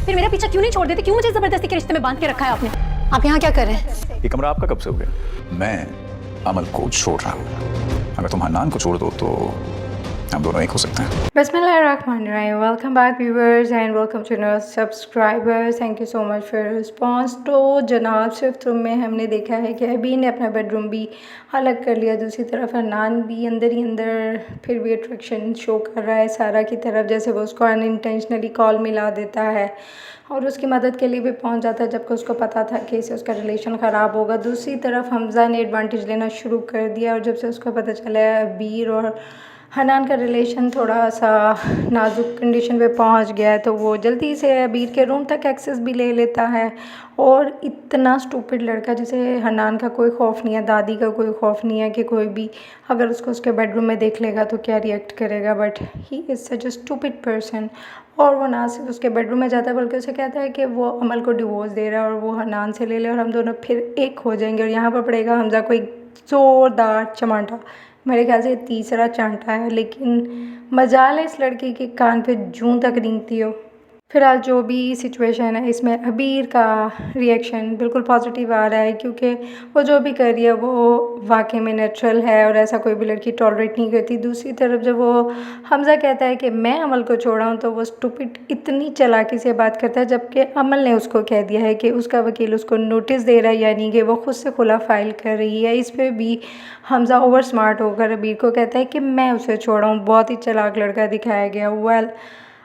फिर मेरा पीछा क्यों नहीं छोड़ देते? क्यों मुझे जबरदस्ती के रिश्ते में बांध के रखा है आपने? आप यहाँ क्या कर रहे हैं? ये कमरा आपका कब से हो गया? मैं अमल को छोड़ रहा हूँ। अगर तुम हन्नान को छोड़ दो तो हम दोनों एक हो सकते हैं। Bismillahirrahmanirrahim. Welcome back viewers and welcome to our subscribers. Thank you so much for your response. तो जनाब सिर्फ तुम में हमने देखा है कि अभी ने अपना बेडरूम भी अलग कर लिया, दूसरी तरफ हन्नान भी अंदर ही अंदर फिर भी अट्रैक्शन शो कर रहा है सारा की तरफ, जैसे वो उसको अनइंटेंशनली कॉल मिला देता है और उसकी मदद के लिए भी पहुंच जाता है जबकि उसको पता था कि इससे उसका रिलेशन ख़राब होगा। दूसरी तरफ हमज़ा ने एडवांटेज लेना शुरू कर दिया और जब से उसको पता चला बीर और हनान का रिलेशन थोड़ा सा नाजुक कंडीशन पे पहुंच गया है तो वो जल्दी से अबीर के रूम तक एक्सेस भी ले लेता है। और इतना स्टूपिड लड़का जिसे हनान का कोई खौफ नहीं है, दादी का कोई खौफ नहीं है कि कोई भी अगर उसको उसके बेडरूम में देख लेगा तो क्या रिएक्ट करेगा, but he is such a stupid person. और वो ना सिर्फ उसके बेडरूम में जाता है बल्कि उसे कहता है कि वो अमल को डिवोर्स दे रहा है और वो हनान से ले ले और हम दोनों फिर एक हो जाएंगे। और यहाँ पर पड़ेगा हमज़ा को एक ज़ोरदार चमाटा, मेरे ख्याल से तीसरा चांटा है, लेकिन मजाल है इस लड़की के कान पे जूं तक रेंगती हो। फ़िलहाल जो भी सिचुएशन है इसमें अबीर का रिएक्शन बिल्कुल पॉजिटिव आ रहा है क्योंकि वो जो भी कर रही है वो वाकई में नेचुरल है और ऐसा कोई भी लड़की टॉलरेट नहीं करती। दूसरी तरफ जब वो हमज़ा कहता है कि मैं अमल को छोड़ा हूँ तो वो स्टूपिड इतनी चालाकी से बात करता है जबकि अमल ने उसको कह दिया है कि उसका वकील उसको नोटिस दे रहा है, यानी कि वो खुद से खुला फाइल कर रही है। इस पर भी हमज़ा ओवर स्मार्ट होकर अबीर को कहता है कि मैं उसे छोड़ा हूँ। बहुत ही चालाक लड़का दिखाया गया। वेल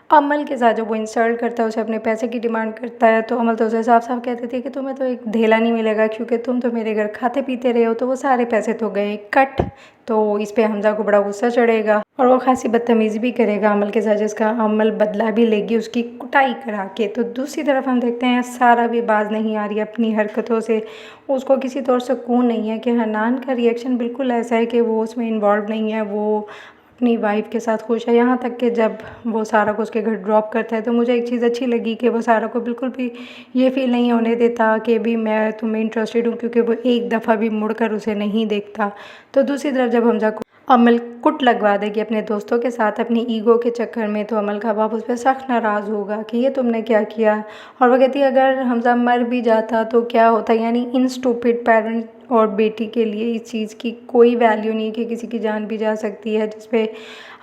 अमल के साथ जब वो इंसल्ट करता है, उसे अपने पैसे की डिमांड करता है तो अमल तो उसे साफ साफ कहते थे कि तुम्हें तो एक धेला नहीं मिलेगा क्योंकि तुम तो मेरे घर खाते पीते रहे हो, तो वो सारे पैसे तो गए कट। तो इस पे हमज़ा को बड़ा गुस्सा चढ़ेगा और वो खासी बदतमीज़ी भी करेगा अमल के साथ, जिसका अमल बदला भी लेगी उसकी कुटाई करा के। तो दूसरी तरफ हम देखते हैं सारा भी बाज नहीं आ रही अपनी हरकतों से, उसको किसी तौर से सुकून नहीं है कि हनान का रिएक्शन बिल्कुल ऐसा है कि वो उसमें इन्वॉल्व नहीं है, वो अपनी वाइफ के साथ खुश है। यहाँ तक कि जब वो सारा को उसके घर ड्रॉप करता है तो मुझे एक चीज़ अच्छी लगी कि वो सारा को बिल्कुल भी ये फील नहीं होने देता कि भी मैं तुम्हें इंटरेस्टेड हूँ, क्योंकि वो एक दफ़ा भी मुड़कर उसे नहीं देखता। तो दूसरी तरफ जब हमज़ा को अमल कुट लगवा देगी अपने दोस्तों के साथ अपनी ईगो के चक्कर में तो अमल का बाप उस पर सख्त नाराज़ होगा कि ये तुमने क्या किया। और वो कहती है अगर हमज़ा मर भी जाता तो क्या होता, यानी इन स्टूपिड पेरेंट और बेटी के लिए इस चीज़ की कोई वैल्यू नहीं कि किसी की जान भी जा सकती है। जिस पे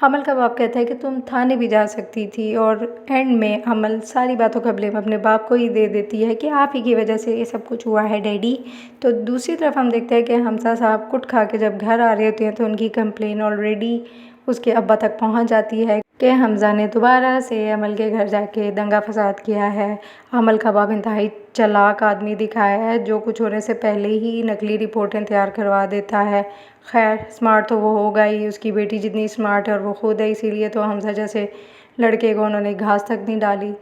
अमल का बाप कहता है कि तुम थाने भी जा सकती थी और एंड में अमल सारी बातों का ब्लेम अपने बाप को ही दे देती है कि आप ही की वजह से ये सब कुछ हुआ है डैडी। तो दूसरी तरफ हम देखते हैं कि हमज़ा साहब कुट खा के जब घर आ रहे होते हैं तो उनकी कंप्लेन ऑलरेडी उसके अब्बा तक पहुंच जाती है कि हमज़ा ने दोबारा से अमल के घर जाके दंगा फसाद किया है। अमल का बाप इंतहाई चालाक आदमी दिखाया है जो कुछ होने से पहले ही नकली रिपोर्टें तैयार करवा देता है। खैर स्मार्ट तो वो होगा ही, उसकी बेटी जितनी स्मार्ट है और वो खुद है, इसीलिए तो हमज़ा जैसे लड़के को उन्होंने घास तक नहीं डाली।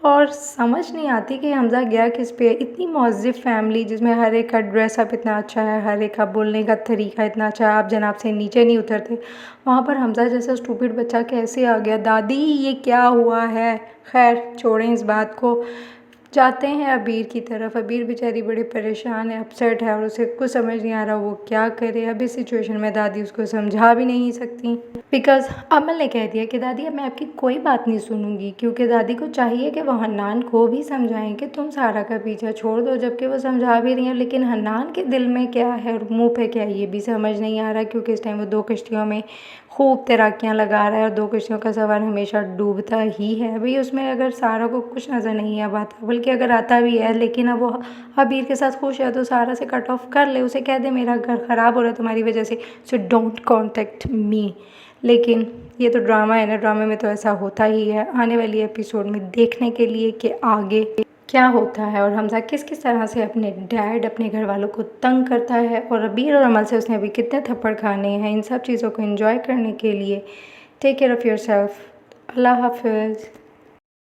और समझ नहीं आती कि हमज़ा गया किस पे। इतनी मौज़िफ़ फैमिली जिसमें हर एक का ड्रेसअप इतना अच्छा है, हर एक का बोलने का तरीका इतना अच्छा है, आप जनाब से नीचे नहीं उतरते, वहाँ पर हमज़ा जैसा स्टूपिड बच्चा कैसे आ गया? दादी ये क्या हुआ है? खैर छोड़ें इस बात को, जाते हैं अबीर की तरफ। अबीर बेचारी बड़ी परेशान है, अपसेट है और उसे कुछ समझ नहीं आ रहा वो क्या करे। अब इस सिचुएशन में दादी उसको समझा भी नहीं सकती बिकॉज़ अमल ने कह दिया कि दादी अब मैं आपकी कोई बात नहीं सुनूंगी, क्योंकि दादी को चाहिए कि वो हन्नान को भी समझाएं कि तुम सारा का पीछा छोड़ दो, जबकि वो समझा भी रही हैं लेकिन हन्नान के दिल में क्या है और मुँह पे क्या है ये भी समझ नहीं आ रहा, क्योंकि इस टाइम वो 2 किश्तियों में खूब तैराकियाँ लगा रहा है और 2 किश्तियों का सफ़र हमेशा डूबता ही है। भाई उसमें अगर सारा को कुछ नज़र नहीं आ पाता, बल्कि अगर आता भी है लेकिन अब वो अबीर के साथ खुश है तो सारा से कट ऑफ कर ले, उसे कह दे मेरा घर ख़राब हो रहा है तुम्हारी वजह से, सो डोंट कॉन्टेक्ट मी। लेकिन ये तो ड्रामा है ना, ड्रामे में तो ऐसा होता ही है। आने वाली एपिसोड में देखने के लिए कि आगे क्या होता है और हमज़ा किस किस तरह से अपने डैड अपने घर वालों को तंग करता है और अबीर और अमल से उसने अभी कितने थप्पड़ खाने हैं। इन सब चीज़ों को एंजॉय करने के लिए टेक केयर ऑफ़ योरसेल्फ। अल्लाह हाफ़िज़।